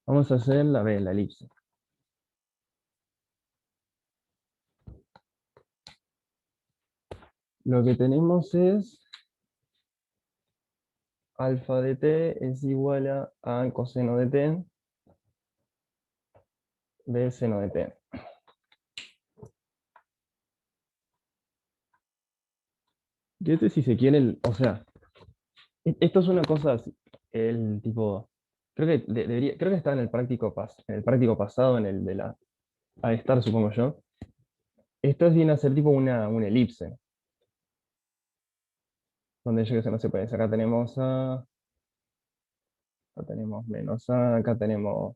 Vamos a hacer la B, la elipse. Lo que tenemos es alfa de t es igual a coseno de t de seno de t. Y este, si se quiere, o sea, esto es una cosa así, el tipo, creo que creo que está en el práctico en el práctico pasado, en el de la a estar, supongo yo. Esto viene a ser tipo una elipse, donde yo que sé, no se puede. Acá tenemos a, acá tenemos menos a, acá tenemos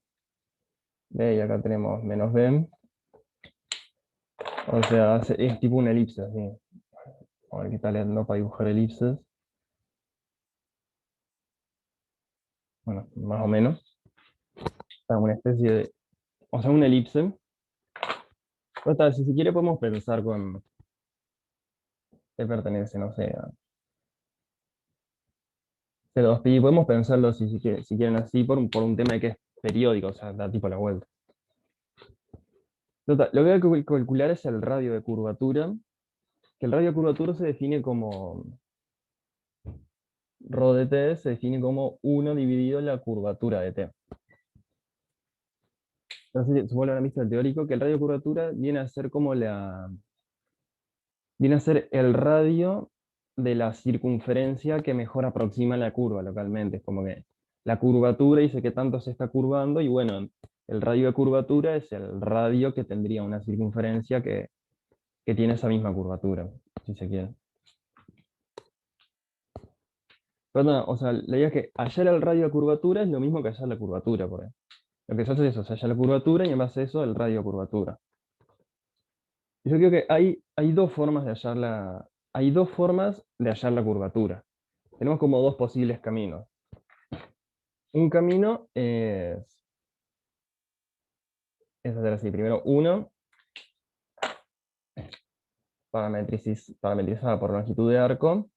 b y acá tenemos menos b. O sea, es tipo una elipse, así. A ver qué tal no para dibujar elipses. Bueno, más o menos. Está una especie de, o sea, una elipse. Pero tal, si se quiere podemos pensar con qué pertenece, no sé, a C2pi. Podemos pensarlo si quieren así por un tema de que es periódico, o sea, da tipo la vuelta. Total, lo que hay que calcular es el radio de curvatura, que el radio de curvatura se define como, ρ de t se define como 1 dividido la curvatura de t. Entonces, supongo que habrán visto el teórico, que el radio de curvatura viene a ser como viene a ser el radio de la circunferencia que mejor aproxima la curva localmente. Es como que la curvatura dice que tanto se está curvando y bueno, el radio de curvatura es el radio que tendría una circunferencia que tiene esa misma curvatura, si se quiere. Pero no, o sea, la idea es que hallar el radio de curvatura es lo mismo que hallar la curvatura, por ahí. Lo que se hace es eso, se halla la curvatura y en base a eso el radio de curvatura. Y yo creo que hay dos formas de hay dos formas de hallar la curvatura. Tenemos como dos posibles caminos. Un camino es hacer así. Primero, uno, parametrizada por longitud de arco.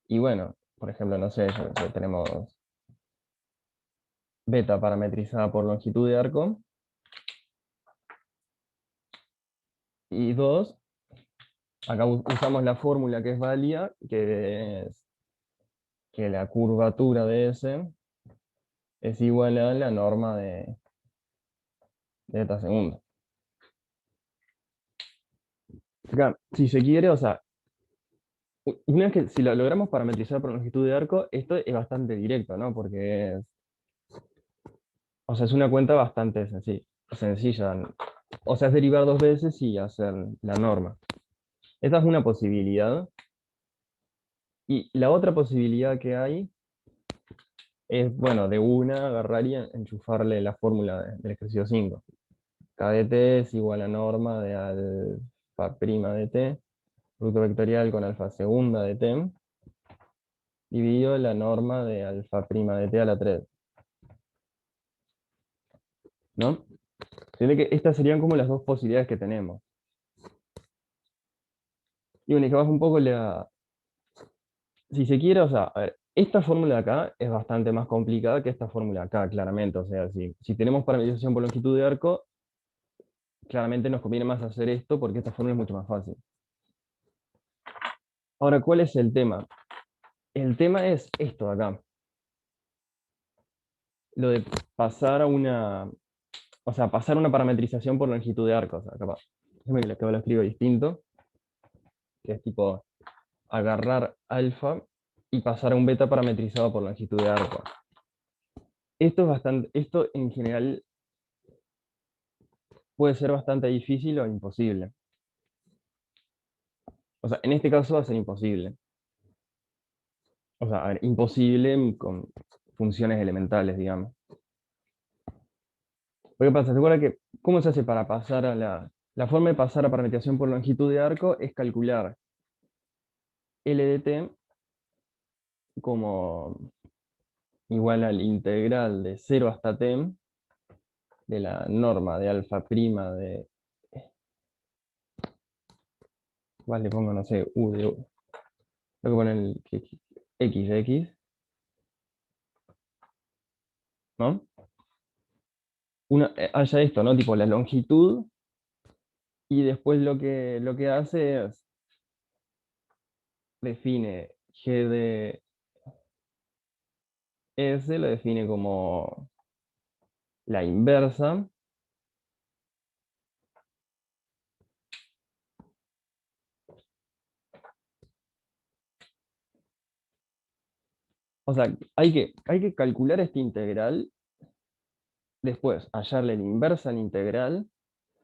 Y bueno, por ejemplo, no sé, tenemos beta parametrizada por longitud de arco. Y dos, acá usamos la fórmula que es válida, que es que la curvatura de S es igual a la norma de beta segundo. Acá, si se quiere, o sea, una vez que si lo logramos parametrizar por longitud de arco, esto es bastante directo, ¿no? Porque o sea, es una cuenta bastante sencilla. O sea, es derivar dos veces y hacer la norma. Esa es una posibilidad. Y la otra posibilidad que hay es, bueno, de una agarrar y enchufarle la fórmula del ejercicio 5. K de t es igual a norma de alfa prima de t, producto vectorial con alfa segunda de t, dividido la norma de alfa prima de t a la 3. ¿No? Tiene que estas serían como las dos posibilidades que tenemos. Y bueno, y que vas un poco si se quiere, o sea, a ver, esta fórmula de acá es bastante más complicada que esta fórmula de acá, claramente. O sea, si tenemos parametrización por longitud de arco, claramente nos conviene más hacer esto porque esta fórmula es mucho más fácil. Ahora, ¿cuál es el tema? El tema es esto de acá. Lo de pasar a o sea, pasar una parametrización por longitud de arco. O sea, capaz, déjame que lo escribo distinto, que es tipo agarrar alfa y pasar a un beta parametrizado por longitud de arco. Esto en general puede ser bastante difícil o imposible. O sea, en este caso va a ser imposible. O sea, a ver, imposible con funciones elementales, digamos. ¿Qué pasa? ¿Se acuerda que cómo se hace para pasar a la forma de pasar a parametrización por longitud de arco es calcular L de t como igual al integral de 0 hasta t de la norma de alfa prima de, igual le pongo, no sé, u de u. Tengo que poner x de x, ¿no? haya esto, ¿no? Tipo la longitud, y después lo que hace es define g de s, lo define como la inversa. O sea, hay que calcular este integral, después hallarle la inversa al integral,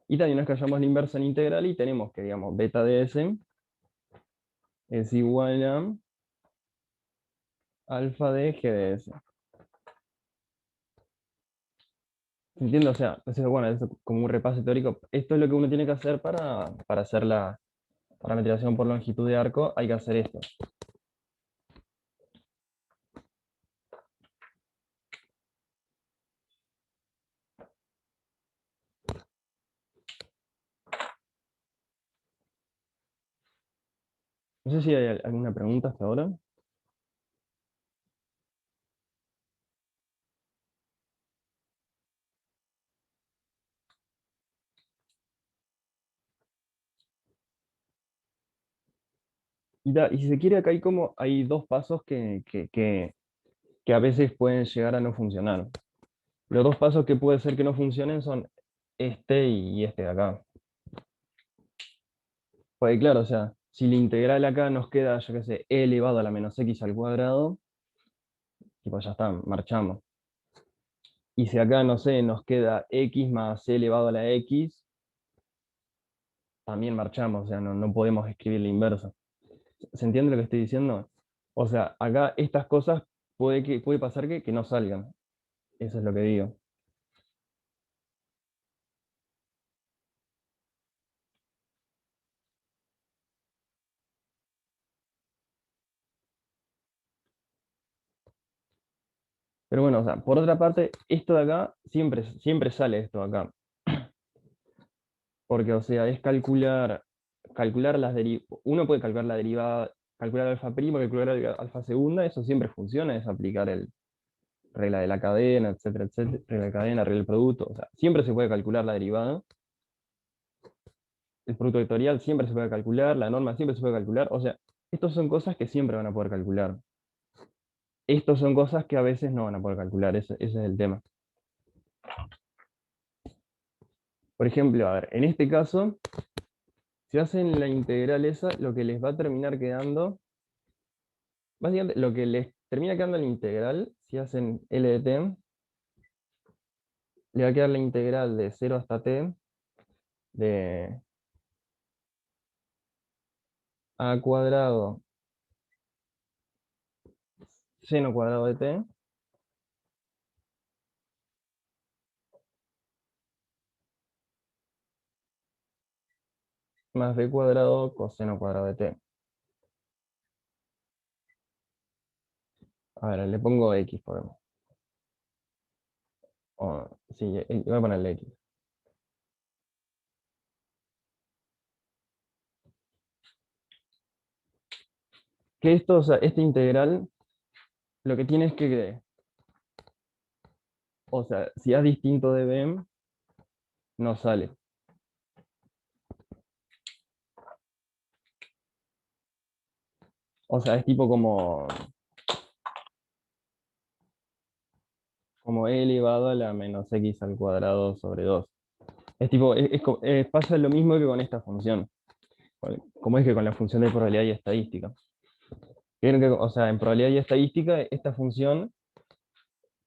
y también nos que hallamos la inversa al integral y tenemos que, digamos, beta de s es igual a alfa de g de s. ¿Se entiende? O sea, bueno, es como un repaso teórico. Esto es lo que uno tiene que hacer para hacer la parametrización por longitud de arco, hay que hacer esto. No sé si hay alguna pregunta hasta ahora. Y si se quiere, acá hay dos pasos que a veces pueden llegar a no funcionar. Los dos pasos que puede ser que no funcionen son este y este de acá. Porque claro, o sea, si la integral acá nos queda, yo qué sé, e elevado a la menos x al cuadrado, y pues ya está, marchamos. Y si acá, no sé, nos queda x más e elevado a la x, también marchamos, o sea, no podemos escribir la inversa. ¿Se entiende lo que estoy diciendo? O sea, acá estas cosas puede pasar que no salgan. Eso es lo que digo. Pero bueno, o sea, por otra parte, esto de acá, siempre sale esto de acá. Porque, o sea, es calcular las derivadas. Uno puede calcular la derivada, calcular alfa prima, calcular alfa segunda, eso siempre funciona, es aplicar el regla de la cadena, etcétera, etcétera, regla de cadena, regla del producto. O sea, siempre se puede calcular la derivada. El producto vectorial siempre se puede calcular, la norma siempre se puede calcular. O sea, estas son cosas que siempre van a poder calcular. Estas son cosas que a veces no van a poder calcular, ese es el tema. Por ejemplo, a ver, en este caso, si hacen la integral esa, lo que les va a terminar quedando, básicamente lo que les termina quedando en la integral, si hacen L de t, le va a quedar la integral de 0 hasta t de a cuadrado seno cuadrado de t más b cuadrado coseno cuadrado de t. A ver, le pongo x, podemos. Sí, voy a ponerle x. Que esto, o sea, esta integral, lo que tiene es que, o sea, si es distinto de b, no sale. O sea, es tipo como e elevado a la menos x al cuadrado sobre 2. Es tipo, pasa lo mismo que con esta función. Como es que con la función de probabilidad y estadística. Vieron que, o sea, en probabilidad y estadística, esta función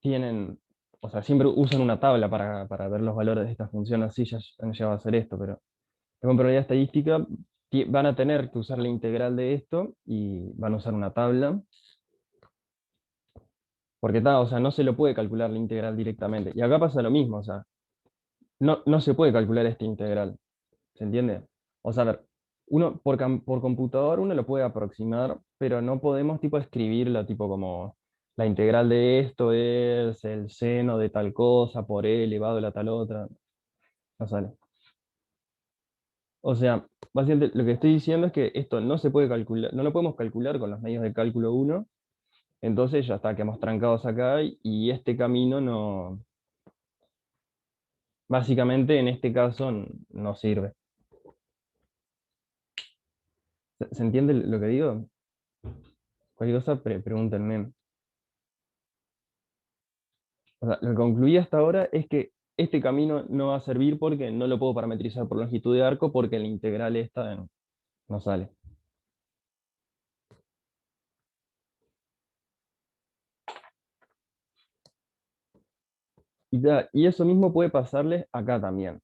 tienen, o sea, siempre usan una tabla para ver los valores de esta función, así ya va a ser esto, pero con probabilidad estadística van a tener que usar la integral de esto y van a usar una tabla, porque o sea, no se lo puede calcular la integral directamente. Y acá pasa lo mismo, o sea, no se puede calcular esta integral, ¿se entiende? O sea, a ver, uno por computador uno lo puede aproximar, pero no podemos tipo escribirla tipo como la integral de esto es el seno de tal cosa por e elevado a la tal otra. No sale. O sea, básicamente lo que estoy diciendo es que esto no se puede calcular, no lo podemos calcular con los medios de cálculo uno, entonces ya está, quedamos trancados acá y este camino básicamente en este caso no sirve. ¿Se entiende lo que digo? Cualquier cosa, pregúntenme. O sea, lo que concluí hasta ahora es que este camino no va a servir porque no lo puedo parametrizar por longitud de arco porque la integral esta no sale. Y eso mismo puede pasarles acá también.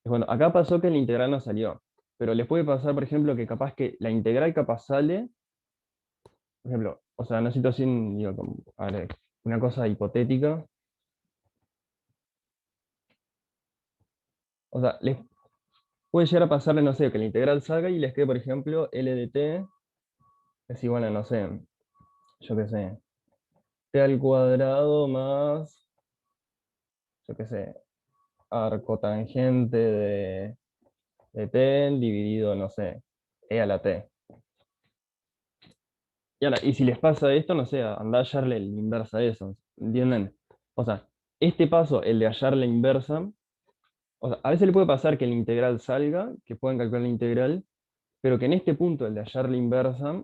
Bueno, acá pasó que la integral no salió, pero les puede pasar, por ejemplo, que capaz que la integral capaz sale, por ejemplo, o sea, una situación, digo, a ver, una cosa hipotética. O sea, les puede llegar a pasarle, no sé, que la integral salga y les quede, por ejemplo, L de t es igual a, no sé, yo qué sé, t al cuadrado más, yo qué sé, arcotangente de t dividido, no sé, e a la t. Y si les pasa esto, no sé, andá a hallarle la inversa a eso, ¿entienden? O sea, este paso, el de hallar la inversa, o sea, a veces le puede pasar que la integral salga, que puedan calcular la integral, pero que en este punto, el de hallar la inversa,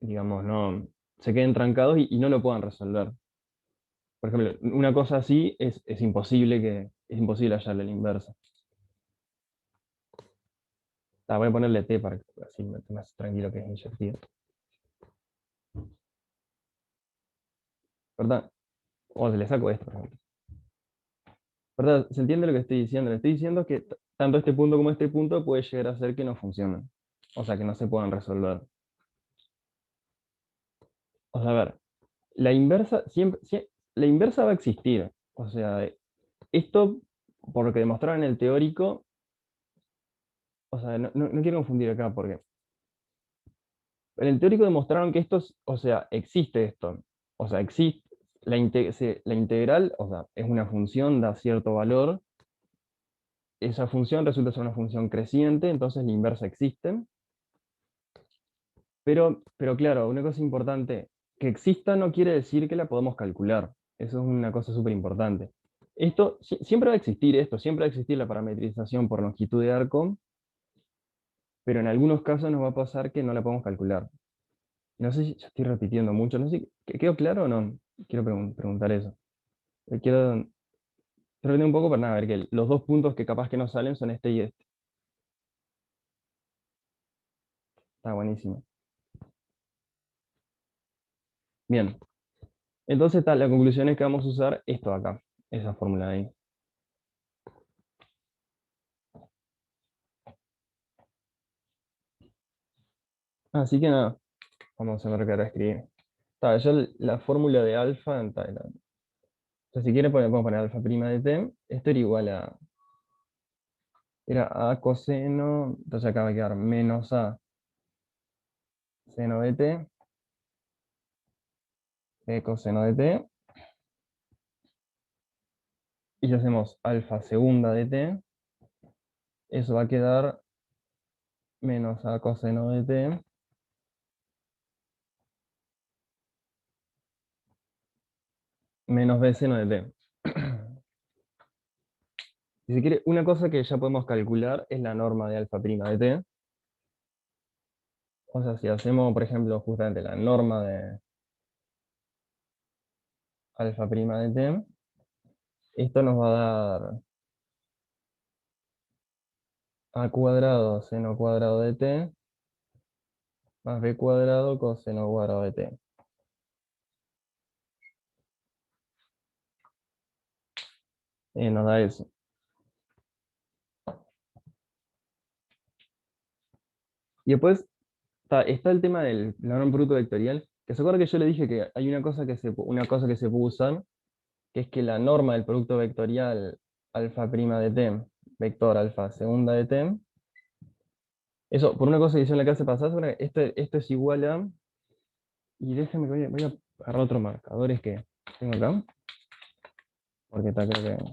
digamos, no, se queden trancados y no lo puedan resolver. Por ejemplo, una cosa así es imposible hallarle la inversa. Voy a ponerle t para que así me esté más tranquilo que es inyectivo. ¿Verdad? O se le saco esto, por ejemplo. ¿Verdad? ¿Se entiende lo que estoy diciendo? Le estoy diciendo que tanto este punto como este punto puede llegar a ser que no funcionen. O sea, que no se puedan resolver. O sea, a ver, la inversa siempre, la inversa va a existir. O sea, esto, por lo que demostraron en el teórico, o sea, no quiero confundir acá, porque en el teórico demostraron que esto, o sea, existe esto. O sea, existe la integral, o sea, es una función, da cierto valor. Esa función resulta ser una función creciente, entonces la inversa existe. Pero claro, una cosa importante, que exista no quiere decir que la podamos calcular. Eso es una cosa súper importante. Esto, siempre va a existir esto, siempre va a existir la parametrización por longitud de arco, pero en algunos casos nos va a pasar que no la podemos calcular. No sé si ya estoy repitiendo mucho, no sé, ¿quedó claro o no? Quiero preguntar eso. Quiero repetir un poco para nada, a ver que los dos puntos que capaz que no salen son este y este. Está buenísimo. Bien, entonces la conclusión es que vamos a usar esto de acá, esa fórmula de ahí. Así que nada, vamos a ver qué ahora escribir. Ya la fórmula de alfa, entonces si quieren podemos poner alfa prima de t, esto era igual a, era a coseno, entonces acá va a quedar menos a seno de t, b coseno de t, y si hacemos alfa segunda de t, eso va a quedar menos a coseno de t, menos b seno de t. Si se quiere, una cosa que ya podemos calcular es la norma de alfa prima de t. O sea, si hacemos, por ejemplo, justamente la norma de alfa prima de t, esto nos va a dar a cuadrado seno cuadrado de t más b cuadrado coseno cuadrado de t. Nos da eso. Y después está el tema del logrón bruto vectorial, que se acuerda que yo le dije que hay una cosa que se puede usar, que es que la norma del producto vectorial alfa prima de t, vector alfa segunda de t, eso, por una cosa que hice en la clase pasada, esto es igual a, y déjenme que voy a agarrar otros marcadores que tengo acá, porque está creo que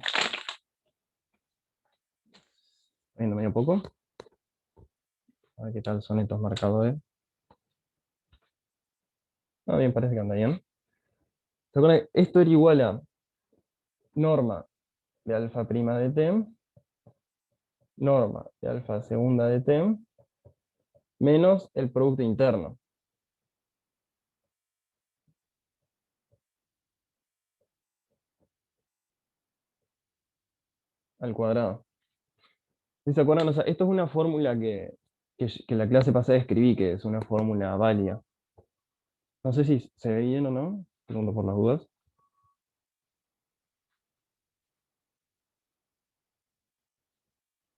viendo medio poco. A ver qué tal son estos marcadores. Bien, parece que anda bien. ¿Se acuerdan? Esto era igual a norma de alfa prima de t, norma de alfa segunda de t, menos el producto interno al cuadrado. ¿Sí se acuerdan? O sea, esto es una fórmula que la clase pasada escribí, que es una fórmula válida. No sé si se ve bien o no, pregunto por las dudas.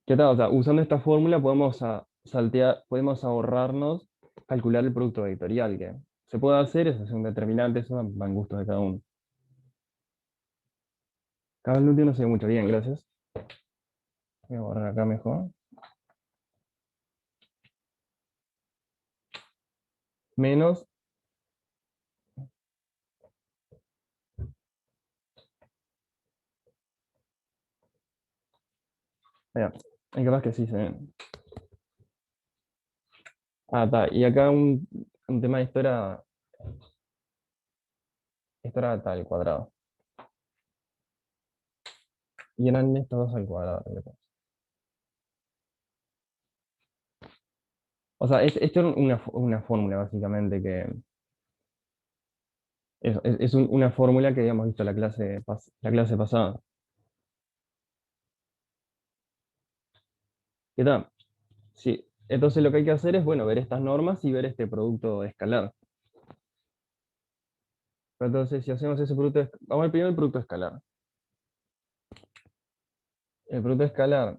¿Qué tal? O sea, usando esta fórmula podemos saltear, podemos ahorrarnos calcular el producto vectorial, que se puede hacer, eso es un determinante, eso va en gusto de cada uno. Cada uno no se ve mucho bien, gracias. Voy a borrar acá mejor. Menos, allá, es capaz que sí se ven. Ah, está. Y acá un tema de esto era tal cuadrado. Y eran estos dos al cuadrado. O sea, esto es una fórmula básicamente que es una fórmula que habíamos visto la clase pasada. ¿Qué tal? Sí. Entonces lo que hay que hacer es, bueno, ver estas normas y ver este producto escalar. Entonces, si hacemos ese producto, vamos a ver primero el producto escalar. El producto escalar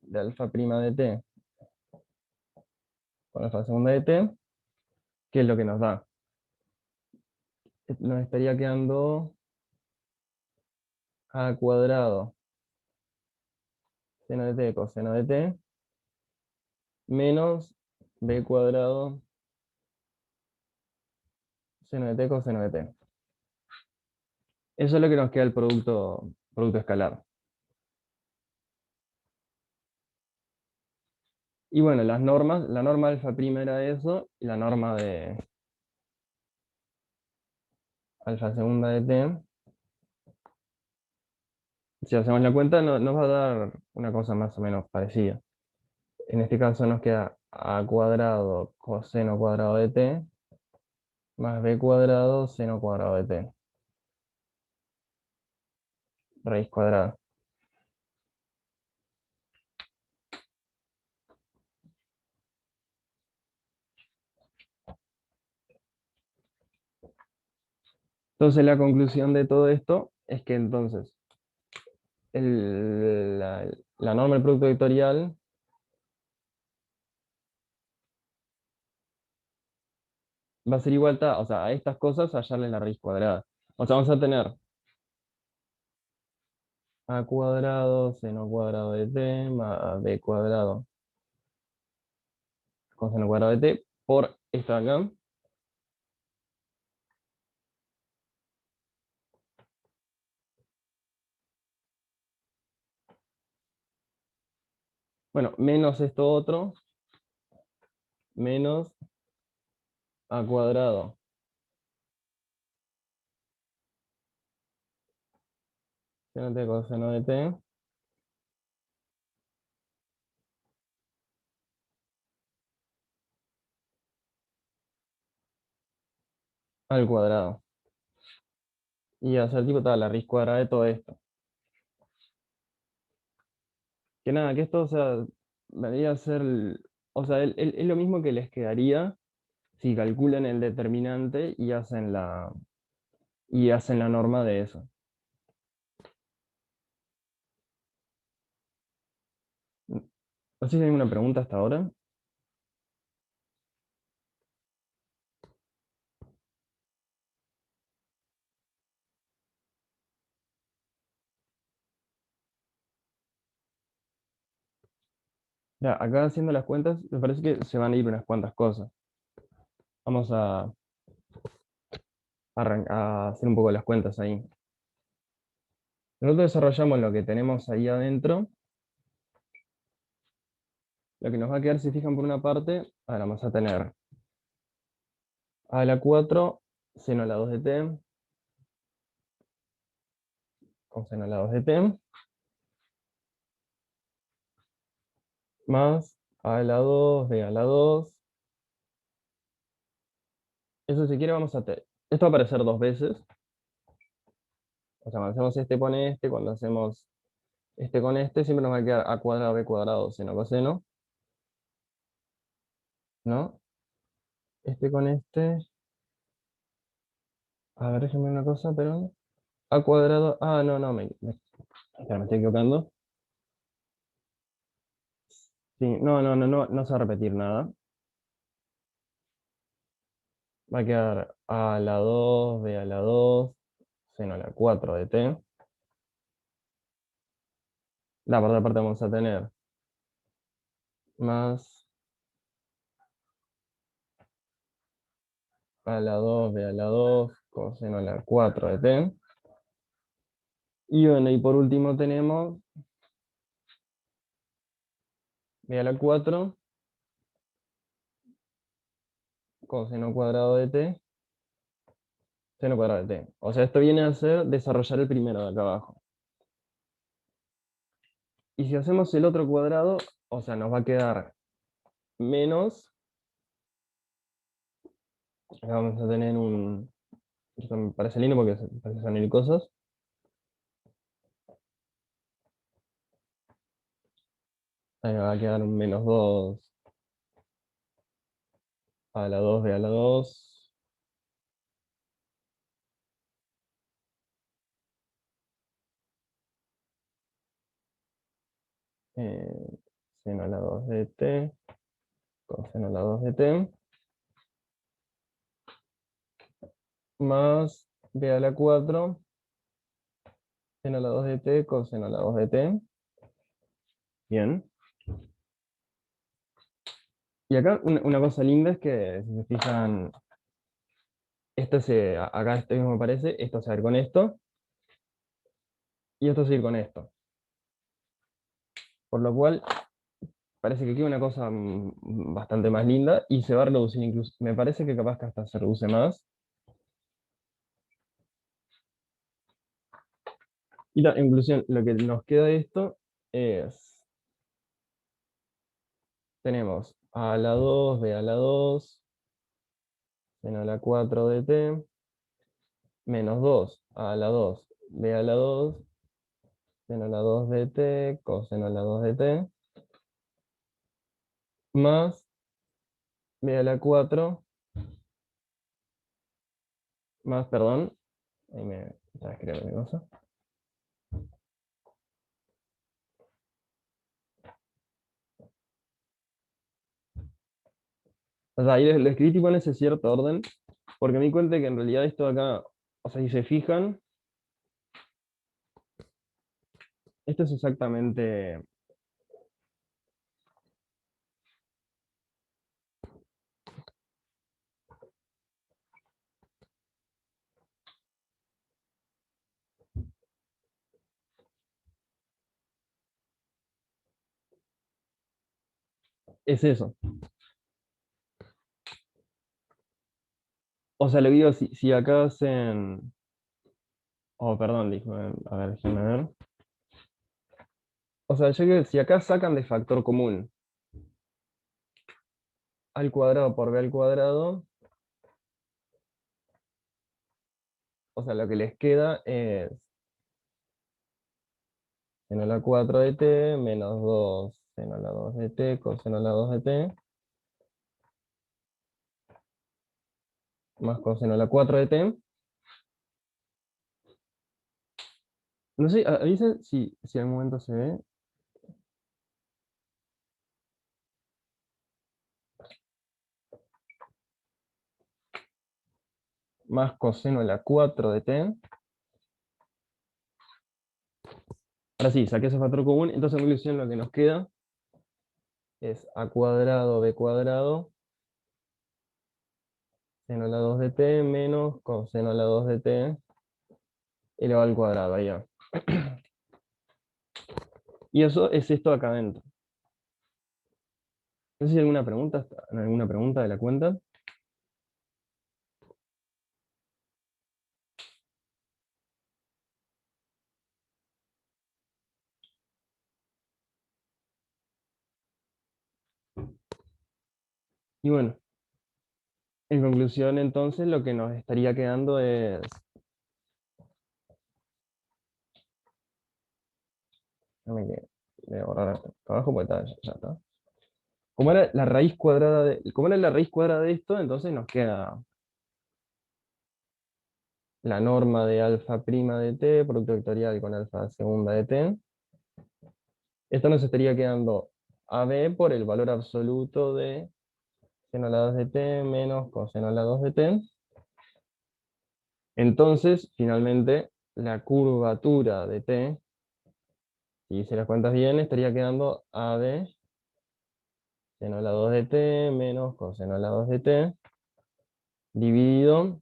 de alfa prima de t con alfa segunda de t, ¿qué es lo que nos da? Nos estaría quedando a cuadrado seno de t coseno de t menos b cuadrado seno de t coseno de t. Eso es lo que nos queda el producto escalar. Y bueno, las normas, la norma alfa prima era eso, y la norma de alfa segunda de t, si hacemos la cuenta, nos va a dar una cosa más o menos parecida. En este caso nos queda a cuadrado coseno cuadrado de t más b cuadrado seno cuadrado de t, raíz cuadrada. Entonces la conclusión de todo esto es que entonces la norma del producto vectorial va a ser igual o sea, a estas cosas hallarle la raíz cuadrada. O sea, vamos a tener a cuadrado seno cuadrado de t más b cuadrado coseno cuadrado de t por esto de acá. Bueno, menos esto otro, menos a cuadrado seno de t coseno de t al cuadrado. Y hacer tipo toda la raíz cuadrada de todo esto. Que nada, que esto, o sea, vendría a ser, o sea, es lo mismo que les quedaría si calculan el determinante y hacen la norma de eso. No sé si hay una pregunta hasta ahora. Ya, acá haciendo las cuentas, me parece que se van a ir unas cuantas cosas. Vamos a hacer un poco las cuentas ahí. Nosotros desarrollamos lo que tenemos ahí adentro. Lo que nos va a quedar, si fijan por una parte, ahora vamos a tener a la 4 seno a la 2 de t, coseno a la 2 de t, más a la 2, b a la 2. Eso si quiere vamos a tener. Esto va a aparecer dos veces. O sea, cuando hacemos este con este, cuando hacemos este con este, siempre nos va a quedar a cuadrado b cuadrado seno coseno, ¿no? Este con este. A ver, déjame una cosa, pero. A cuadrado. Ah, no, no, espera, me estoy equivocando. Sí, no, no, no, no, no se va a repetir nada. Va a quedar a la 2 b a la 2 seno a la 4 de t. La parte aparte vamos a tener más a la 2 b a la 2 coseno a la 4 de t. Y bueno, y por último tenemos b a la 4 coseno cuadrado de t, seno cuadrado de t. O sea, esto viene a ser desarrollar el primero de acá abajo. Y si hacemos el otro cuadrado, o sea, nos va a quedar menos. Acá vamos a tener un. Esto me parece lindo porque parece son cosas. Ahí va a quedar un menos 2 a la 2 b a la 2 eh, seno a la 2 de t, coseno a la 2 de t, más b a la 4 seno a la 2 de t, coseno a la 2 de t. Bien. Y acá una cosa linda es que, si se fijan, acá este mismo me parece, esto se va a ir con esto, y esto se va a ir con esto. Por lo cual, parece que queda una cosa bastante más linda, y se va a reducir incluso, me parece que capaz que hasta se reduce más. Y en conclusión, lo que nos queda de esto es, tenemos a la 2 b a la 2 seno a la 4 de t, menos 2 a la 2 b a la 2 seno a la 2 de t, coseno a la 2 de t, más b a la 4, más, perdón, ahí me estaba escribiendo mi cosa. O sea, ahí lo escribí tipo en ese cierto orden, porque me di cuenta que en realidad esto acá, o sea, si se fijan, esto es exactamente, es eso. O sea, lo digo, si acá hacen, oh, perdón, dijo, a ver, déjame ver. O sea, yo creo que si acá sacan de factor común al cuadrado por b al cuadrado, o sea, lo que les queda es seno a la 4 de t, menos 2 seno a la 2 de t, coseno a la 2 de t, más coseno a la 4 de t. No sé, avisen si en algún momento se ve. Más coseno a la 4 de t. Ahora sí, saqué ese factor común, entonces en conclusión lo que nos queda es a cuadrado b cuadrado seno a la 2 de t menos coseno a la 2 de t elevado al cuadrado, ahí va. Y eso es esto acá adentro. No sé si hay alguna pregunta de la cuenta. Y bueno, en conclusión, entonces, lo que nos estaría quedando es... Déjame que voy a borrar acá abajo porque ya está. Como era la raíz cuadrada como era la raíz cuadrada de esto, entonces nos queda la norma de alfa prima de t, producto vectorial con alfa segunda de t. Esto nos estaría quedando AB por el valor absoluto de seno a la 2 de t menos coseno a la 2 de t. Entonces, finalmente, la curvatura de t, si hice las cuentas bien, estaría quedando AB seno a la 2 de t menos coseno a la 2 de t, dividido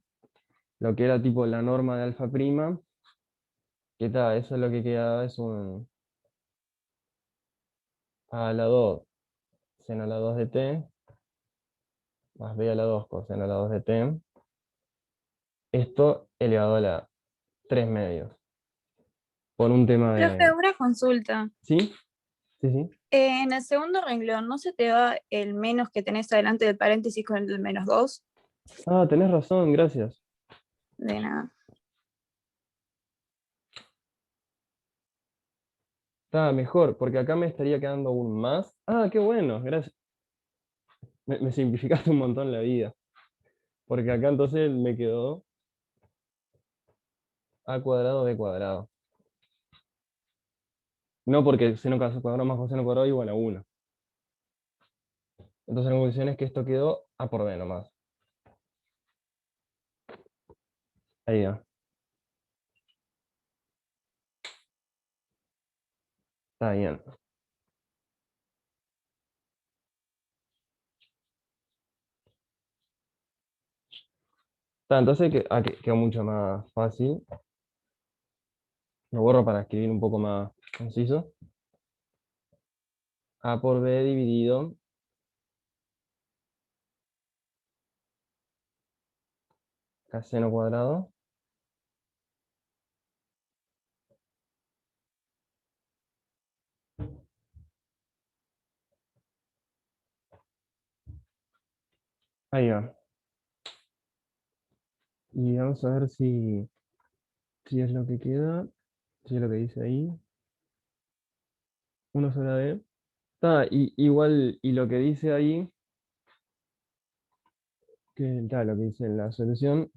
lo que era tipo la norma de alfa prima, que tal, eso es lo que quedaba, es un a la 2 seno a la 2 de t, más b a la 2 coseno a la 2 de t, esto elevado a la 3 medios, por un tema Profe, de... una consulta. ¿Sí? Sí, sí. En el segundo renglón, ¿no se te va el menos que tenés adelante del paréntesis con el del -2? Ah, tenés razón, gracias. De nada. Está mejor, porque acá me estaría quedando aún más. Ah, qué bueno, gracias. Me simplificaste un montón la vida. Porque acá entonces me quedó a cuadrado b cuadrado. No porque seno cuadrado más coseno cuadrado igual a 1. Entonces la conclusión es que esto quedó a por b nomás. Ahí va. Está bien. Está, entonces quedó mucho más fácil. Lo borro para escribir un poco más conciso. A por b dividido. Seno cuadrado. Ahí va. Y vamos a ver si es lo que queda. Si es lo que dice ahí. 1 sobre b. Está, igual, y lo que dice ahí, que está, lo que dice en la solución,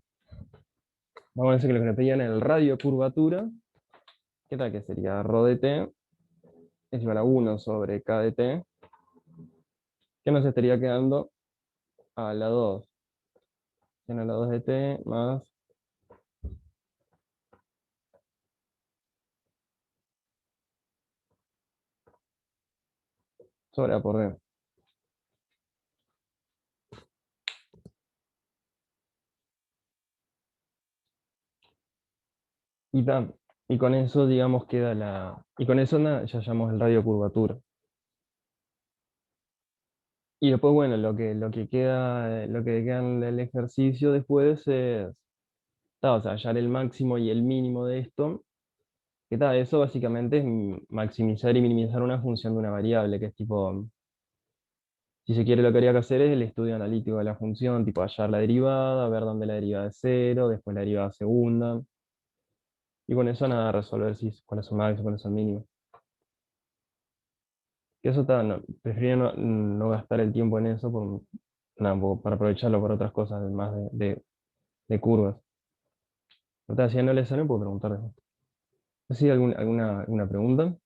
vamos a decir que lo que nos pedían en el radio curvatura, ¿qué tal que sería? Rho de t es igual a 1 sobre k de t, que nos estaría quedando a la 2, seno a la 2 de t más sobre a por d. Y, y con eso, digamos, queda la... Y con eso nada, ya llamamos el radio curvatura. Y después, bueno, lo que queda en el ejercicio después es, o sea, hallar el máximo y el mínimo de esto. ¿Qué tal? Eso básicamente es maximizar y minimizar una función de una variable, que es tipo, si se quiere lo que habría que hacer es el estudio analítico de la función, tipo hallar la derivada, ver dónde la derivada es cero, después la derivada segunda, y con eso nada, resolver si, cuál es su máximo, cuál es su mínimo. Y eso está, no, prefiero no gastar el tiempo en eso nada, para aprovecharlo para otras cosas, además de curvas. Si no le sale, puedo preguntar después. ¿Sí, alguna pregunta?